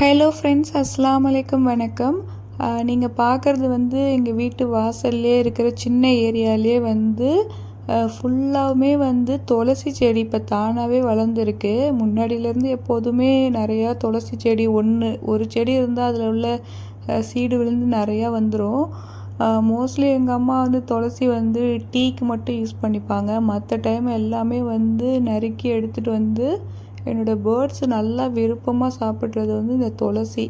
Hello friends, அஸ்ஸலாமு அலைக்கும், வணக்கம். நீங்கள் பார்க்குறது எங்கள் வீட்டு வாசல்லே இருக்கிற சின்ன ஏரியாலே ஃபுல்லாகவுமே துளசி செடி இப்போ தானாகவே வளர்ந்துருக்கு. முன்னாடியிலேருந்து எப்போதுமே நிறையா துளசி செடி ஒரு செடி இருந்தால் அதில் உள்ள சீடு விழுந்து நிறையா வந்துடும். மோஸ்ட்லி எங்கள் அம்மா துளசி டீக்கு மட்டும் யூஸ் பண்ணிப்பாங்க. மற்ற டைம் எல்லாமே நறுக்கி எடுத்துகிட்டு என்னோடய பேர்ட்ஸ் நல்லா விருப்பமாக சாப்பிட்றது இந்த துளசி.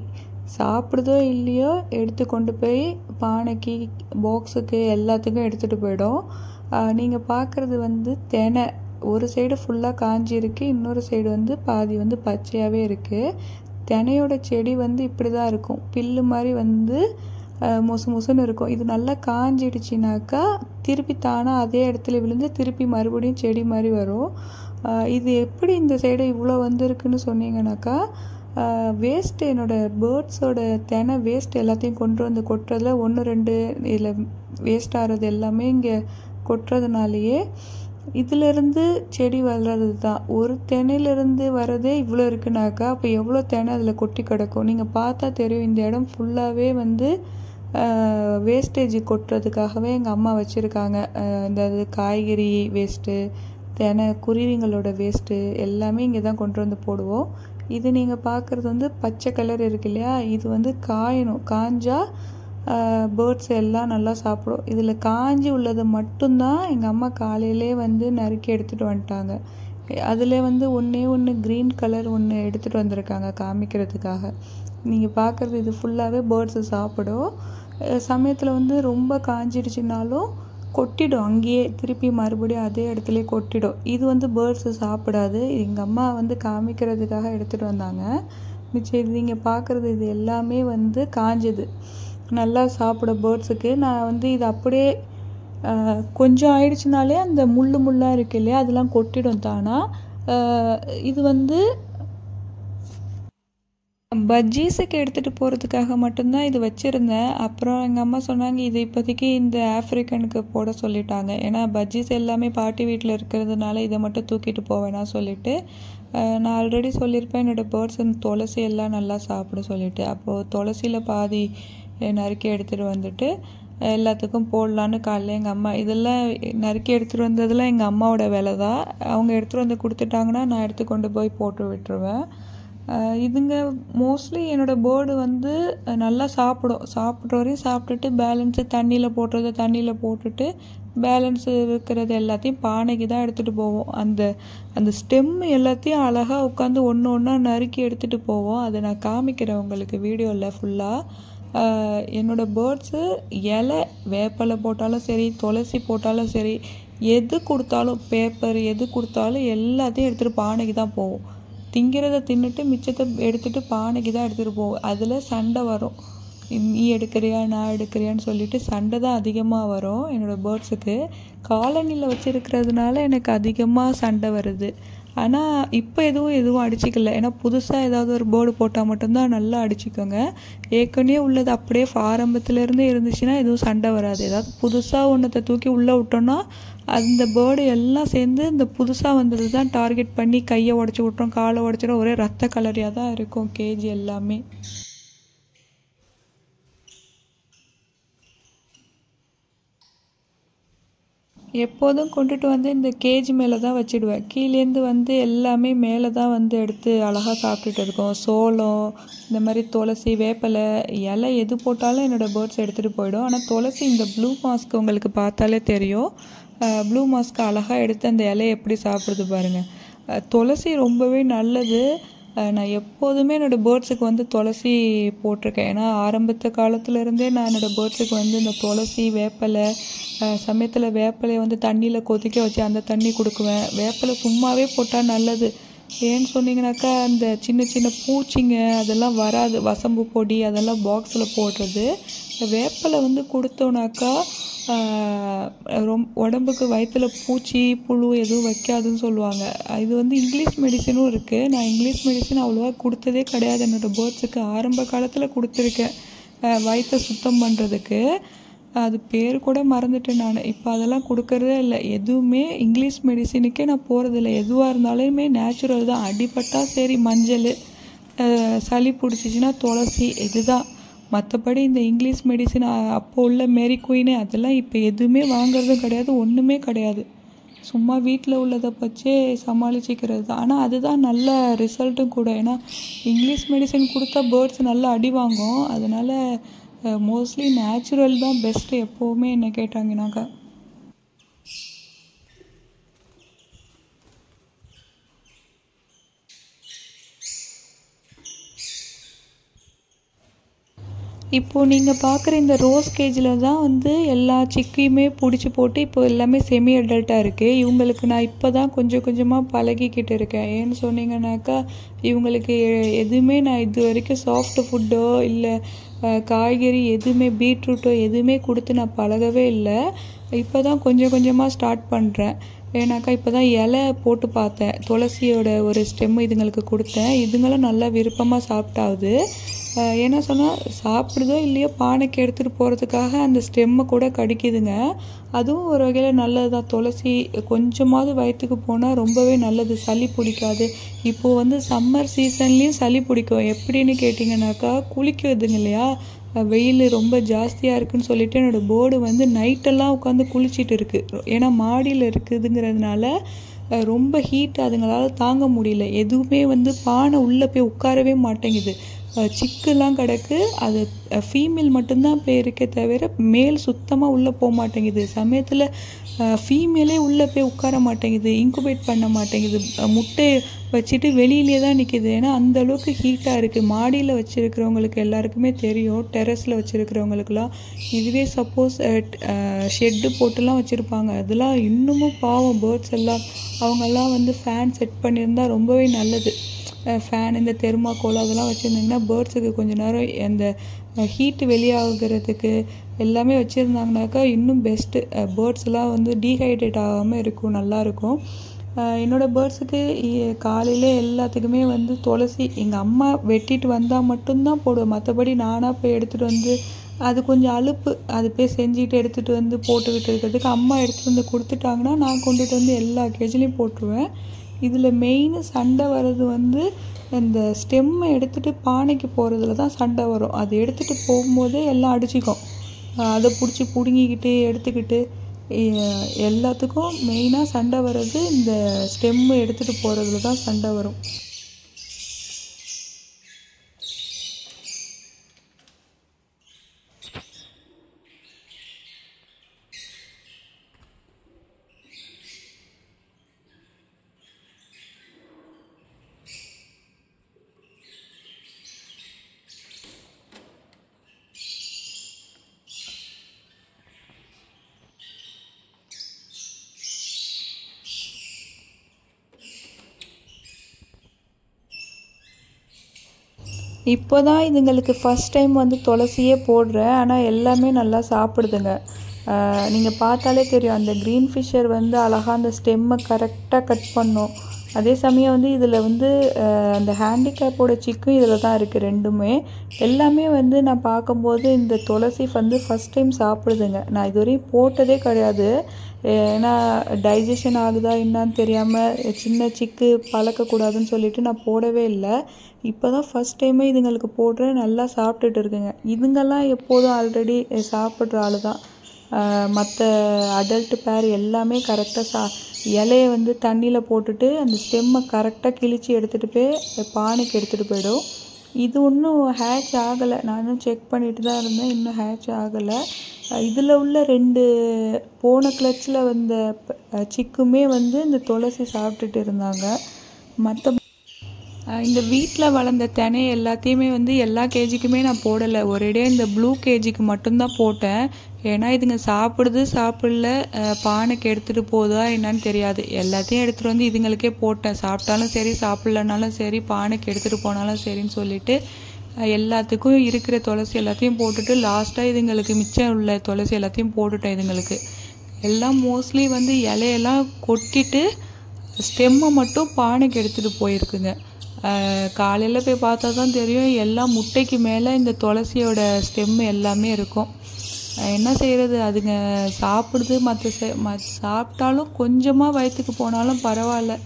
சாப்பிடுதோ இல்லையோ எடுத்து கொண்டு போய் பானைக்கு, பாக்ஸுக்கு எல்லாத்துக்கும் எடுத்துகிட்டு போயிடும். நீங்கள் பார்க்குறது தெனை ஒரு சைடு ஃபுல்லாக காஞ்சி இருக்குது, இன்னொரு சைடு பாதி பச்சையாகவே இருக்குது. தெனையோட செடி இப்படி தான் இருக்கும், பில்லு மாதிரி மொசு மொசுன்னு இருக்கும். இது நல்லா காஞ்சிடுச்சினாக்கா திருப்பி தானாக அதே இடத்துல விழுந்து திருப்பி மறுபடியும் செடி மாதிரி வரும். இது எப்படி இந்த சைடு இவ்வளோ இருக்குன்னு சொன்னீங்கன்னாக்கா, வேஸ்ட்டு, என்னோடய பேர்ட்ஸோட தெனை வேஸ்ட் எல்லாத்தையும் கொண்டு கொட்டுறதுல 1-2 இதில் வேஸ்ட் ஆகிறது எல்லாமே இங்கே கொட்டுறதுனாலேயே இதிலேருந்து செடி வளர்றது தான். ஒரு தெனையிலேருந்து வரதே இவ்வளோ இருக்குனாக்கா அப்போ எவ்வளோ தெனை அதில் கொட்டி கிடக்கும். நீங்கள் பார்த்தா தெரியும், இந்த இடம் ஃபுல்லாகவே வேஸ்டேஜ் கொட்டுறதுக்காகவே எங்கள் அம்மா வச்சுருக்காங்க. இந்த காய்கறி வேஸ்ட்டு, தெனை, குருவிங்களோட வேஸ்ட்டு எல்லாமே இங்கே தான் கொண்டு போடுவோம். இது நீங்கள் பார்க்குறது பச்சை கலர் இருக்கு இல்லையா, இது காயணும். காஞ்சால் பேர்ட்ஸ் எல்லாம் நல்லா சாப்பிடும். இதில் காஞ்சி உள்ளது மட்டும்தான் எங்கள் அம்மா காலையிலே நறுக்கி எடுத்துகிட்டு வந்துட்டாங்க. அதில் ஒன்று க்ரீன் கலர் ஒன்று எடுத்துகிட்டு வந்திருக்காங்க காமிக்கிறதுக்காக. நீங்கள் பார்க்குறது இது ஃபுல்லாகவே பேர்ட்ஸு சாப்பிடும். சமயத்தில் ரொம்ப காஞ்சிடுச்சுனாலும் கொட்டிடும், அங்கேயே திருப்பி மறுபடியும் அதே இடத்துல கொட்டிடும். இது பேர்ட்ஸு சாப்பிடாது. எங்கள் அம்மா காமிக்கிறதுக்காக எடுத்துகிட்டு வந்தாங்க. மிச்சம் இது நீங்கள் பார்க்குறது இது எல்லாமே காஞ்சது, நல்லா சாப்பிட பேர்ட்ஸுக்கு. நான் இது அப்படியே கொஞ்சம் ஆயிடுச்சுனாலே அந்த முள்ளாக இருக்கு இல்லையா, அதெல்லாம் கொட்டிடும் தானா. இது பஜ்ஜீஸுக்கு எடுத்துகிட்டு போகிறதுக்காக மட்டும்தான் இது வச்சுருந்தேன். அப்புறம் எங்கள் அம்மா சொன்னாங்க, இது இப்போதைக்கு இந்த ஆஃப்ரிக்கனுக்கு போட சொல்லிட்டாங்க. ஏன்னா பஜ்ஜீஸ் எல்லாமே பாட்டி வீட்டில் இருக்கிறதுனால இதை மட்டும் தூக்கிட்டு போவேனா சொல்லிவிட்டு, நான் ஆல்ரெடி சொல்லியிருப்பேன் என்னோடய பேர்ட்ஸ் துளசி எல்லாம் நல்லா சாப்பிட சொல்லிவிட்டு. அப்போது துளசியில் பாதி நறுக்கி எடுத்துகிட்டு எல்லாத்துக்கும் போடலான்னு காலையில் எங்கள் அம்மா இதெல்லாம் நறுக்கி எடுத்துகிட்டு வந்ததெல்லாம் எங்கள் அம்மாவோட வேலை தான். அவங்க எடுத்துகிட்டு கொடுத்துட்டாங்கன்னா நான் எடுத்து கொண்டு போய் போட்டு விட்டுருவேன். இதுங்க மோஸ்ட்லி என்னோடய பேர்டு நல்லா சாப்பிட்ற வரையும் சாப்பிட்டுட்டு பேலன்ஸு தண்ணியில் போட்டுட்டு பேலன்ஸ் இருக்கிறது எல்லாத்தையும் பானைக்கு தான் எடுத்துகிட்டு போவோம். அந்த ஸ்டெம் எல்லாத்தையும் அழகாக உட்காந்து ஒன்று ஒன்றா நறுக்கி எடுத்துகிட்டு போவோம். அதை நான் காமிக்கிறேன் உங்களுக்கு வீடியோவில் ஃபுல்லாக. என்னோடய பேர்ட்ஸு இலை, வேப்பலை போட்டாலும் சரி, துளசி போட்டாலும் சரி, எது கொடுத்தாலும், பேப்பர் எது கொடுத்தாலும் எல்லாத்தையும் எடுத்துகிட்டு பானைக்கு தான் போவோம். திங்கிறத தின்னுட்டு மிச்சத்தை எடுத்துகிட்டு பானைக்கு தான் எடுத்துகிட்டு போவோம். அதில் சண்டை வரும், நீ எடுக்கிறியா நான் எடுக்கிறியான்னு சொல்லிட்டு சண்டை தான் அதிகமாக வரும். என்னோடய பேர்ட்ஸுக்கு காலனியில் வச்சுருக்கிறதுனால எனக்கு அதிகமாக சண்டை வருது. ஆனால் இப்போ எதுவும் அடிச்சிக்கல. ஏன்னா புதுசாக ஏதாவது ஒரு பேர்டு போட்டால் மட்டும்தான் நல்லா அடிச்சுக்கோங்க. ஏற்கனவே உள்ளது அப்படியே ஆரம்பத்துலேருந்தே இருந்துச்சுன்னா எதுவும் சண்டை வராது. ஏதாவது புதுசாக ஒன்றத்தை தூக்கி உள்ளே விட்டோன்னா அந்த பேர்டு எல்லாம் சேர்ந்து இந்த புதுசாக வந்தது தான் டார்கெட் பண்ணி கையை உடச்சி விட்றோம், காலை உடச்சிடும். ஒரே ரத்த கலரியாக தான் இருக்கும் கேஜி எல்லாமே. எப்போதும் கொண்டுட்டு இந்த கேஜி மேலே தான் வச்சுடுவேன். கீழேருந்து எல்லாமே மேலே தான் எடுத்து அழகாக சாப்பிட்டுட்டு இருக்கோம். சோளம், இந்த மாதிரி துளசி, வேப்பலை, இலை எது போட்டாலும் என்னோடய பேர்ட்ஸ் எடுத்துகிட்டு போயிடும். ஆனால் துளசி, இந்த ப்ளூ மாஸ்க் உங்களுக்கு பார்த்தாலே தெரியும். ப்ளூ மாஸ்க் அழகாக எடுத்து அந்த இலையை எப்படி சாப்பிடுது பாருங்கள். துளசி ரொம்பவே நல்லது. நான் எப்போதுமே என்னோடய பேர்ட்ஸுக்கு துளசி போட்டிருக்கேன். ஏன்னா ஆரம்பத்து காலத்துலேருந்தே நான் என்னோடய பேர்ட்ஸுக்கு இந்த துளசி, வேப்பலை, சமயத்தில் வேப்பலையை தண்ணியில் கொதிக்க வச்சு அந்த தண்ணி கொடுக்குவேன். வேப்பலை சும்மாவே போட்டால் நல்லது. ஏன்னு சொன்னீங்கன்னாக்கா அந்த சின்ன சின்ன பூச்சிங்க அதெல்லாம் வராது. வசம்பு பொடி அதெல்லாம் பாக்ஸில் போடுறது. வேப்பலை கொடுத்தோன்னாக்கா உடம்புக்கு வயிற்றில் பூச்சி, புழு எதுவும் வைக்காதுன்னு சொல்லுவாங்க. இது இங்கிலீஷ் மெடிசனும் இருக்குது. நான் இங்கிலீஷ் மெடிசன் அவ்வளோவா கொடுத்ததே கிடையாது. என்னோடய பேர்ட்ஸுக்கு ஆரம்ப காலத்தில் கொடுத்துருக்கேன், வயிற்றை சுத்தம் பண்ணுறதுக்கு. அது பேர் கூட மறந்துட்டேன் நான். இப்போ அதெல்லாம் கொடுக்கறதே இல்லை. எதுவுமே இங்கிலீஷ் மெடிசனுக்கே நான் போகிறதில்ல. எதுவாக இருந்தாலுமே நேச்சுரல் தான். அடிபட்டால் சரி மஞ்சள், சளி பிடிச்சிச்சின்னா துளசி இதுதான். மற்றபடி இந்த இங்கிலீஷ் மெடிசன் அப்போ உள்ள மேரி குயின் அதெல்லாம் இப்போ எதுவுமே வாங்குறதும் கிடையாது, ஒன்றுமே கிடையாது. சும்மா வீட்டில் உள்ளதை வச்சே சமாளிச்சிக்கிறது தான். ஆனால் அதுதான் நல்ல ரிசல்ட்டும் கூட. ஏன்னா இங்கிலீஷ் மெடிசன் கொடுத்தா பேர்ட்ஸ் நல்லா அடி வாங்கும். அதனால் மோஸ்ட்லி நேச்சுரல் தான் பெஸ்ட்டு எப்போவுமே என்ன கேட்டாங்கனாக்கா. இப்போது நீங்கள் பார்க்குற இந்த ரோஸ் கேஜில் தான் வந்து எல்லா சிக்கையுமே பிடிச்சி போட்டு இப்போ எல்லாமே செமி அடல்ட்டாக இருக்குது. இவங்களுக்கு நான் இப்போ தான் கொஞ்சம் கொஞ்சமாக பழகிக்கிட்டு இருக்கேன். ஏன்னு சொன்னீங்கன்னாக்கா இவங்களுக்கு எதுவுமே நான் இது வரைக்கும் சாஃப்ட் ஃபுட்டோ இல்லை காய்கறி எதுவுமே பீட்ரூட்டோ எதுவுமே கொடுத்து நான் பழகவே இல்லை. இப்போ தான் கொஞ்சம் கொஞ்சமாக ஸ்டார்ட் பண்ணுறேன். ஏன்னாக்கா இப்போ தான் இலை போட்டு பார்த்தேன், துளசியோட ஒரு ஸ்டெம்மு இதுங்களுக்கு கொடுத்தேன். இதுங்களும் நல்லா விருப்பமாக சாப்பிட்டாது. என்ன சொன்னால் சாப்பிடுதோ இல்லையோ பானைக்கு எடுத்துகிட்டு போகிறதுக்காக அந்த ஸ்டெம்மை கூட கடிக்குதுங்க. அதுவும் ஒரு வகையில் நல்லது தான். துளசி கொஞ்சமாவது வயிற்றுக்கு போனால் ரொம்பவே நல்லது, சளி பிடிக்காது. இப்போது வந்து சம்மர் சீசன்லேயும் சளி பிடிக்கும். எப்படின்னு கேட்டிங்கனாக்கா குளிக்குதுங்க இல்லையா, வெயில் ரொம்ப ஜாஸ்தியாக இருக்குதுன்னு சொல்லிட்டு என்னோடய போர்டு வந்து நைட்டெல்லாம் உட்காந்து குளிச்சிட்டு இருக்குது. ஏன்னா மாடியில் இருக்குதுங்கிறதுனால ரொம்ப ஹீட் அதுங்களால் தாங்க முடியல. எதுவுமே வந்து பானை உள்ளே போய் உட்காரவே மாட்டேங்குது. சிக்கெல்லாம் கிடக்கு. அது ஃபீமேல் மட்டும்தான் போய் இருக்கே தவிர மேல் சுத்தமாக உள்ளே போக மாட்டேங்குது. சமயத்தில் ஃபீமேலே உள்ளே போய் உட்கார மாட்டேங்குது, இன்குபேட் பண்ண மாட்டேங்குது. முட்டை வச்சுட்டு வெளியிலே தான் நிற்கிது. ஏன்னா அந்தளவுக்கு ஹீட்டாக இருக்குது. மாடியில் வச்சுருக்கிறவங்களுக்கு எல்லாருக்குமே தெரியும், டெரஸில் வச்சுருக்கிறவங்களுக்குலாம். இதுவே சப்போஸ் ஷெட்டு போட்டுலாம் வச்சுருப்பாங்க, அதெல்லாம் இன்னமும் பாவம் பேர்ட்ஸ் எல்லாம். அவங்கெல்லாம் வந்து ஃபேன் செட் பண்ணியிருந்தா ரொம்பவே நல்லது. ஃபேன் இந்த தெர்மாக்கோல் அதெல்லாம் வச்சுருந்தாங்கன்னா பேர்ட்ஸுக்கு கொஞ்சம் நேரம் அந்த ஹீட்டு வெளியாகிறதுக்கு எல்லாமே வச்சுருந்தாங்கனாக்கா இன்னும் பெஸ்ட்டு. பேர்ட்ஸ்லாம் வந்து டீஹைட்ரேட் ஆகாமல் இருக்கும், நல்லாயிருக்கும். என்னோடய பேர்ட்ஸுக்கு காலையில் எல்லாத்துக்குமே வந்து துளசி எங்கள் அம்மா வெட்டிட்டு வந்தால் மட்டும்தான் போடுவேன். மற்றபடி நானாக போய் எடுத்துகிட்டு வந்து அது கொஞ்சம் அலுப்பு, அது போய் செஞ்சுட்டு எடுத்துகிட்டு வந்து போட்டுக்கிட்டு இருக்கிறதுக்கு அம்மா எடுத்துகிட்டு வந்து கொடுத்துட்டாங்கன்னா நான் கொண்டுட்டு வந்து எல்லா கேஜ்லேயும் போட்டுருவேன். இதில் மெயின் சண்டை வர்றது வந்து இந்த ஸ்டெம்மை எடுத்துகிட்டு பானைக்கு போகிறதுல தான் சண்டை வரும். அது எடுத்துகிட்டு போகும்போதே எல்லாம் அடிச்சிக்கும். அதை பிடிச்சி பிடுங்கிக்கிட்டு எடுத்துக்கிட்டு எல்லாத்துக்கும் மெயினாக சண்டை வர்றது இந்த ஸ்டெம்மு எடுத்துகிட்டு போகிறதுல தான் சண்டை வரும். இப்போ தான் இதுங்களுக்கு ஃபஸ்ட் டைம் வந்து துளசியே போடுறேன். ஆனால் எல்லாமே நல்லா சாப்பிடுதுங்க. நீங்கள் பார்த்தாலே தெரியும், அந்த க்ரீன் ஃபிஷ்ஷர் வந்து அழகாக அந்த ஸ்டெம்மை கரெக்டாக கட் பண்ணும். அதே சமயம் வந்து இதில் வந்து அந்த ஹேண்டிகேப்போட சிக்கும் இதில் தான் இருக்குது. ரெண்டுமே எல்லாமே வந்து நான் பார்க்கும்போது இந்த துளசி வந்து ஃபஸ்ட் டைம் சாப்பிடுதுங்க. நான் இதுவரையும் போட்டதே கிடையாது. ஏன்னா டைஜஷன் ஆகுதா என்னான்னு தெரியாமல் சின்ன சிக்கு பழக்கக்கூடாதுன்னு சொல்லிட்டு நான் போடவே இல்லை. இப்போ தான் ஃபஸ்ட் டைமே இதுங்களுக்கு போடுறேன். நல்லா சாப்பிட்டுட்டு இருக்குங்க. இதுங்கெல்லாம் எப்போதும் ஆல்ரெடி சாப்பிட்ற ஆள் தான். மற்ற அடல்ட் பேர் எல்லாமே கரெக்டாக இலையை வந்து தண்ணியில் போட்டுட்டு அந்த ஸ்டெம்மை கரெக்டாக கிழித்து எடுத்துகிட்டு போய் பானைக்கு எடுத்துகிட்டு போயிடும். இது இன்னும் ஹேட்ச் ஆகலை. நான் இன்னும் செக் பண்ணிட்டு தான் இருந்தேன், இன்னும் ஹேட்ச் ஆகலை. இதில் உள்ள 2 போன கிளச்சில் வந்த சிக்குமே வந்து இந்த துளசி சாப்பிட்டுட்டு இருந்தாங்க. மற்ற இந்த வீட்டில் வளர்ந்த தினை எல்லாத்தையுமே வந்து எல்லா கேஜிக்குமே நான் போடலை. ஒரேடியே இந்த ப்ளூ கேஜிக்கு மட்டும்தான் போட்டேன். ஏன்னா இதுங்க சாப்பிடுது சாப்பிடல, பானைக்கு எடுத்துகிட்டு போதா என்னன்னு தெரியாது. எல்லாத்தையும் எடுத்துகிட்டு வந்து இதுங்களுக்கே போட்டேன். சாப்பிட்டாலும் சரி சாப்பிட்லனாலும் சரி பானைக்கு எடுத்துகிட்டு போனாலும் சரின்னு சொல்லிட்டு எல்லாத்துக்கும் இருக்கிற துளசி எல்லாத்தையும் போட்டுட்டு லாஸ்ட்டாக இதுங்களுக்கு மிச்சம் உள்ள துளசி எல்லாத்தையும் போட்டுட்டேன். இதுங்களுக்கு எல்லாம் மோஸ்ட்லி வந்து இலையெல்லாம் கொட்டிட்டு ஸ்டெம்மை மட்டும் பானைக்கு எடுத்துகிட்டு போயிருக்குங்க. காலையில் போய் பார்த்தா தான் தெரியும், எல்லாம் முட்டைக்கு மேலே இந்த துளசியோட ஸ்டெம்மு எல்லாமே இருக்கும். என்ன செய்கிறது, அதுங்க சாப்பிடுது. சாப்பிட்டாலும் கொஞ்சமாக வயிற்றுக்கு போனாலும் பரவாயில்ல.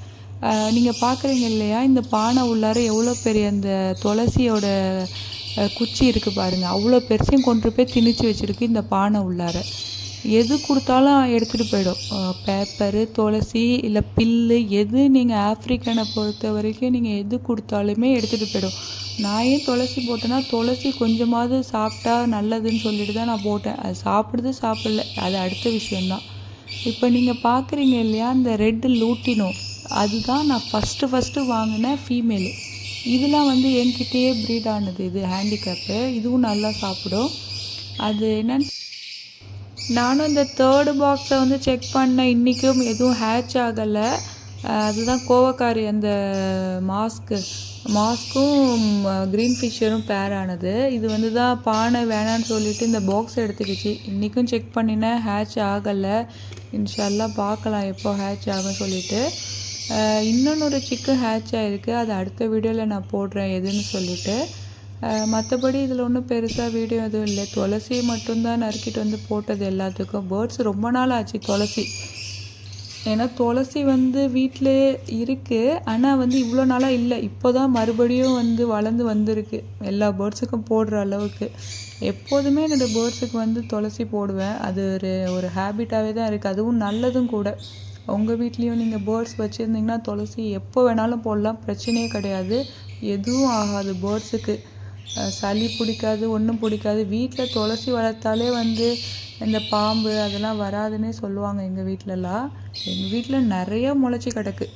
நீங்கள் பார்க்குறீங்க இல்லையா, இந்த பானை உள்ளார எவ்வளோ பெரிய அந்த துளசியோட குச்சி இருக்குது பாருங்கள், அவ்வளோ பெருசையும் கொண்டு போய் திணிச்சு வச்சுருக்கு இந்த பானை உள்ளார. எது கொடுத்தாலும் எடுத்துகிட்டு போயிடும். பேப்பரு, துளசி, இல்லை பில்லு, எது நீங்கள் ஆஃப்ரிக்கனை பொறுத்த வரைக்கும் நீங்கள் எது கொடுத்தாலுமே எடுத்துகிட்டு போயிடும். நான் ஏன் துளசி போட்டேன்னா, துளசி கொஞ்சமாவது சாப்பிட்டா நல்லதுன்னு சொல்லிட்டு தான் நான் போட்டேன். அது சாப்பிடுது சாப்பிடல, அது அடுத்த விஷயந்தான். இப்போ நீங்கள் பார்க்குறீங்க இல்லையா, இந்த ரெட்டு லூட்டினோ, அதுதான் நான் ஃபஸ்ட்டு வாங்கின ஃபீமேலு. இதெல்லாம் வந்து என்கிட்டயே ப்ரீட் ஆனது. இது ஹேண்டிகேப்பு. இதுவும் நல்லா சாப்பிடும். அது என்னன்னு நானும் இந்த 3rd பாக்ஸை வந்து செக் பண்ணேன். இன்றைக்கும் எதுவும் ஹேட்ச் ஆகலை. அதுதான் கோவக்காரி அந்த மாஸ்க்கும் க்ரீன் ஃபிஷ்ஷரும் பேர் ஆனது. இது வந்து தான் பானை வேணான்னு சொல்லிட்டு இந்த பாக்ஸ் எடுத்துக்கிச்சு. இன்றைக்கும் செக் பண்ணினேன், ஹேட்ச் ஆகலை. இன்ஷால்லா பார்க்கலாம் எப்போ ஹேட்ச் ஆகும் சொல்லிட்டு. இன்னொன்று சிக்கு ஹேட்ச் ஆகிருக்கு. அது அடுத்த வீடியோவில் நான் போடுறேன் எதுன்னு சொல்லிட்டு. மற்றபடி இதில் ஒன்றும் பெருசாக வீடியோ எதுவும் இல்லை. துளசி மட்டும்தான் நறுக்கிட்டு வந்து போட்டது எல்லாத்துக்கும். பேர்ட்ஸ் ரொம்ப நாள் ஆச்சு துளசி. ஏன்னா துளசி வந்து வீட்டில் இருக்குது, ஆனால் வந்து இவ்வளோ நாளாக இல்லை. இப்போ தான் மறுபடியும் வந்து வளர்ந்து வந்திருக்கு எல்லா பேர்ட்ஸுக்கும் போடுற அளவுக்கு. எப்போதுமே என்னோடய பேர்ட்ஸுக்கு வந்து துளசி போடுவேன். அது ஒரு ஹேபிட்டாகவே தான் இருக்குது. அதுவும் நல்லதும் கூட. உங்கள் வீட்லேயும் நீங்கள் பேர்ட்ஸ் வச்சுருந்தீங்கன்னா துளசி எப்போ வேணாலும் போடலாம், பிரச்சனையே கிடையாது. எதுவும் ஆகாது பேர்ட்ஸுக்கு. சளி பிடிக்காது, ஒன்றும் பிடிக்காது. வீட்டில் துளசி வளர்த்தாலே வந்து இந்த பாம்பு அதெல்லாம் வராதுன்னே சொல்லுவாங்க எங்கள் வீட்டிலலாம். எங்கள் வீட்டில் நிறையா முளைச்சி கிடக்கு.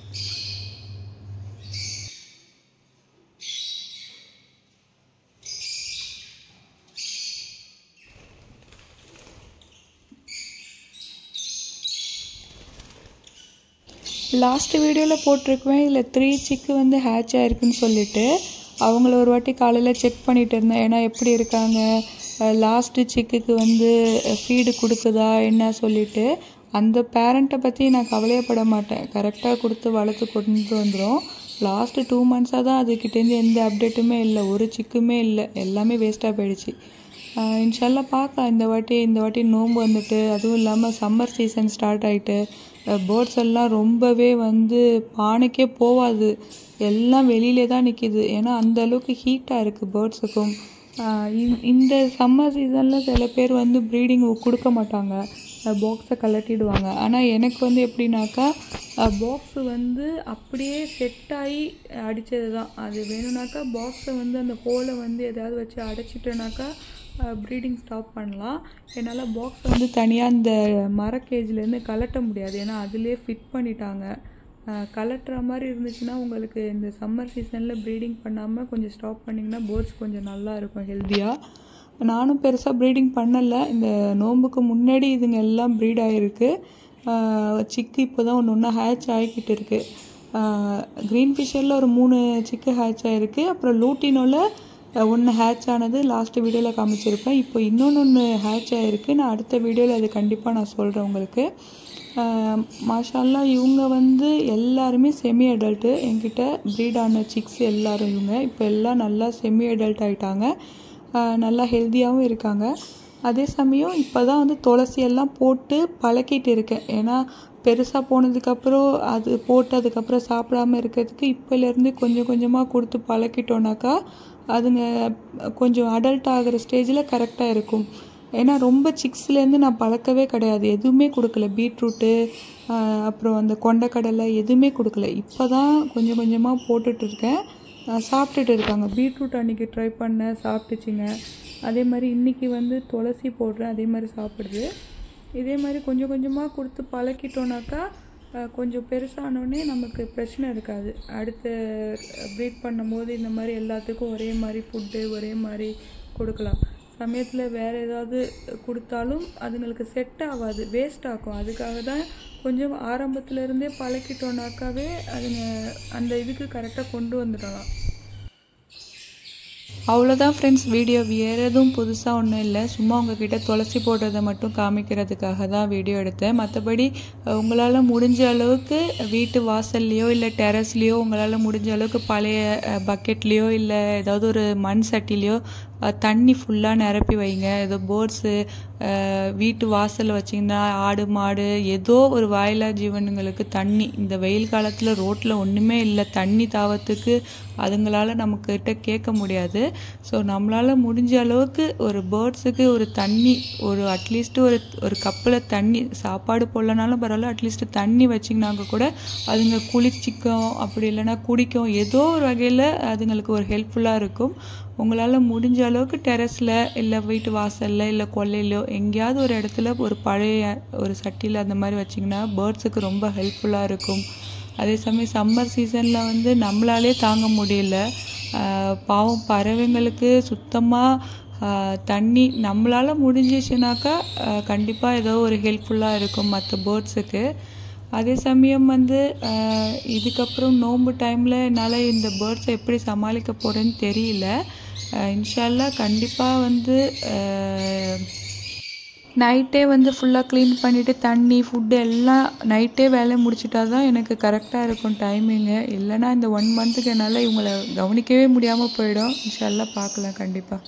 லாஸ்ட் வீடியோவில் போட்டிருக்குவேன், இதில் 3 சிக்கு வந்து ஹேட்ச் ஆகிருக்குன்னு சொல்லிட்டு. அவங்கள ஒரு வாட்டி காலையில் செக் பண்ணிகிட்டு இருந்தேன். ஏன்னா எப்படி இருக்காங்க, லாஸ்ட்டு சிக்குக்கு வந்து ஃபீடு கொடுக்குதா என்ன சொல்லிவிட்டு. அந்த பேரண்ட்டை பற்றி நான் கவலையப்பட மாட்டேன். கரெக்டாக கொடுத்து வளர்த்து கொண்டு வந்துடும். லாஸ்ட்டு 2 மந்த்ஸாக தான் அதுக்கிட்டேருந்து எந்த அப்டேட்டுமே இல்லை, ஒரு சிக்குமே இல்லை, எல்லாமே வேஸ்ட்டாக போயிடுச்சு. இன்ஷால்லா பார்க்கலாம். இந்த வாட்டி நோன்பு வந்துட்டு, அதுவும் இல்லாமல் சம்மர் சீசன் ஸ்டார்ட் ஆகிட்டு, பேர்ட்ஸ் எல்லாம் ரொம்பவே வந்து பானைக்கே போகாது, எல்லாம் வெளியிலே தான் நிற்கிது. ஏன்னா அந்த அளவுக்கு ஹீட்டாக இருக்குது பேர்ட்ஸுக்கும். இந்த சம்மர் சீசனில் சில பேர் வந்து ப்ரீடிங் கொடுக்க மாட்டாங்க, பாக்ஸை கலட்டிடுவாங்க. ஆனால் எனக்கு வந்து எப்படின்னாக்கா, பாக்ஸு வந்து அப்படியே செட் ஆகி அடித்தது தான். அது வேணும்னாக்கா பாக்ஸை வந்து அந்த ஹோலை வந்து எதாவது வச்சு அடைச்சிட்டேனாக்கா ப்ரீடிங் ஸ்டாப் பண்ணலாம். என்னால் பாக்ஸை வந்து தனியாக இந்த மரக்கேஜ்லேருந்து கலட்ட முடியாது. ஏன்னா அதிலே ஃபிட் பண்ணிட்டாங்க. கலட்டுற மாதிரி இருந்துச்சுன்னா உங்களுக்கு இந்த சம்மர் சீசனில் ப்ரீடிங் பண்ணாமல் கொஞ்சம் ஸ்டாப் பண்ணிங்கன்னா பேர்ட்ஸ் கொஞ்சம் நல்லா இருக்கும், ஹெல்த்தியாக. நானும் பெருசாக ப்ரீடிங் பண்ணலை. இந்த நோம்புக்கு முன்னாடி இதுங்க எல்லாம் ப்ரீட் ஆகிருக்கு. சிக்கு இப்போ தான் ஒன்று ஹேட்ச் ஆகிக்கிட்டு இருக்குது. க்ரீன் ஃபிஷ்ஷரில் ஒரு 3 சிக்கு ஹேட்ச் ஆகிருக்கு. அப்புறம் லூட்டினோவில் 1 ஹேட்ச் ஆனது லாஸ்ட்டு வீடியோவில் காமிச்சிருப்பேன். இப்போ இன்னொன்று ஹேட்ச் ஆகிருக்கு. நான் அடுத்த வீடியோவில் அது கண்டிப்பாக நான் சொல்கிறேன் உங்களுக்கு. மாஷால்லா இவங்க வந்து எல்லாருமே செமி அடல்ட்டு. என்கிட்ட ப்ரீடான சிக்ஸ் எல்லோரும் இவங்க இப்போ எல்லாம் நல்லா செமி அடல்ட் ஆகிட்டாங்க. நல்லா ஹெல்த்தியாகவும் இருக்காங்க. அதே சமயம் இப்போ தான் வந்து துளசியெல்லாம் போட்டு பழக்கிட்டு இருக்கேன். ஏன்னா பெருசாக போனதுக்கப்புறம் அது போட்டு அதுக்கப்புறம் சாப்பிடாமல் இருக்கிறதுக்கு இப்போலேருந்து கொஞ்சம் கொஞ்சமாக கொடுத்து பழக்கிட்டோன்னாக்கா அதுங்க கொஞ்சம் அடல்ட் ஆகிற ஸ்டேஜில் கரெக்டாக இருக்கும். ஏன்னா ரொம்ப சிக்ஸ்லேருந்து நான் பழக்கவே கிடையாது, எதுவுமே கொடுக்கல. பீட்ரூட்டு அப்புறம் அந்த கொண்டைக்கடலை எதுவுமே கொடுக்கல. இப்போ தான் கொஞ்சம் கொஞ்சமாக போட்டுட்ருக்கேன். சாப்பிட்டுட்டு இருக்காங்க. பீட்ரூட் அன்றைக்கி ட்ரை பண்ணேன், சாப்பிட்டுச்சிங்க. அதே மாதிரி இன்றைக்கி வந்து துளசி போடுறேன், அதே மாதிரி சாப்பிடுது. இதே மாதிரி கொஞ்சம் கொஞ்சமாக கொடுத்து பழக்கிட்டோன்னாக்கா கொஞ்சம் பெருசானோடனே நமக்கு பிரச்சனை இருக்காது. அடுத்து ப்ரீட் பண்ணும்போது இந்த மாதிரி எல்லாத்துக்கும் ஒரே மாதிரி ஃபுட்டு ஒரே மாதிரி கொடுக்கலாம். சமயத்தில் வேறு ஏதாவது கொடுத்தாலும் அதுங்களுக்கு செட் ஆகாது, வேஸ்ட் ஆகும். அதுக்காக தான் கொஞ்சம் ஆரம்பத்துலேருந்தே பழக்கிட்டோன்னாக்காவே அதுங்க அந்த இதுக்கு கரெக்டாக கொண்டு வந்துடலாம். அவ்வளோதான் ஃப்ரெண்ட்ஸ், வீடியோ வேறு எதுவும் புதுசாக ஒன்றும் இல்லை. சும்மா உங்ககிட்ட துளசி போடுறதை மட்டும் காமிக்கிறதுக்காக தான் வீடியோ எடுத்தேன். மற்றபடி உங்களால் முடிஞ்ச அளவுக்கு வீட்டு வாசல்லையோ இல்லை டெரஸ்லேயோ உங்களால் முடிஞ்ச அளவுக்கு பழைய பக்கெட்லேயோ இல்லை ஏதாவது ஒரு மண் சட்டிலையோ தண்ணி ஃபுல்லாக நிரப்பி வைங்க. ஏதோ பேர்ட்ஸு வீட்டு வாசலில் வச்சிங்கன்னா ஆடு மாடு ஏதோ ஒரு வாயிலா ஜீவனுங்களுக்கு தண்ணி, இந்த வெயில் காலத்தில் ரோட்டில் ஒன்றுமே இல்லை, தண்ணி தாவத்துக்கு அதுங்களால் நம்மக்கிட்ட கேட்க முடியாது. ஸோ நம்மளால் முடிஞ்ச அளவுக்கு ஒரு பேர்ட்ஸுக்கு ஒரு தண்ணி, ஒரு அட்லீஸ்ட்டு ஒரு கப்பில் தண்ணி, சாப்பாடு போடலனாலும் பரவாயில்ல, அட்லீஸ்ட்டு தண்ணி வச்சிங்கனாங்க கூட அதுங்க குளிச்சிக்கும், அப்படி இல்லைன்னா குடிக்கும், ஏதோ ஒரு வகையில் அதுங்களுக்கு ஒரு ஹெல்ப்ஃபுல்லாக இருக்கும். உங்களால் முடிஞ்ச அளவுக்கு டெரஸில் இல்லை வீட்டு வாசலில் இல்லை கொல்லையிலோ எங்கேயாவது ஒரு இடத்துல ஒரு பழைய ஒரு சட்டியில் அந்த மாதிரி வச்சிங்கன்னா பேர்ட்ஸுக்கு ரொம்ப ஹெல்ப்ஃபுல்லாக இருக்கும். அதே சமயம் சம்மர் சீசனில் நம்மளாலே தாங்க முடியல, பாவம் பறவைங்களுக்கு சுத்தமாக தண்ணி நம்மளால் முடிஞ்சிச்சுனாக்கா கண்டிப்பாக ஏதோ ஒரு ஹெல்ப்ஃபுல்லாக இருக்கும் மற்ற பேர்ட்ஸுக்கு. அதே சமயம் இதுக்கப்புறம் நோன்பு டைமில் என்னால் இந்த பேர்ட்ஸை எப்படி சமாளிக்க போகிறேன்னு தெரியல. இன்ஷால்லா கண்டிப்பாக நைட்டே ஃபுல்லாக க்ளீன் பண்ணிவிட்டு தண்ணி ஃபுட்டு எல்லாம் நைட்டே வேலையை முடிச்சிட்டா தான் எனக்கு கரெக்டாக இருக்கும் டைமிங்கு. இல்லைனா இந்த 1 மந்த்துக்கு என்னால் இவங்களை கவனிக்கவே முடியாமல் போயிடும். இன்ஷால்லா பார்க்கலாம் கண்டிப்பாக.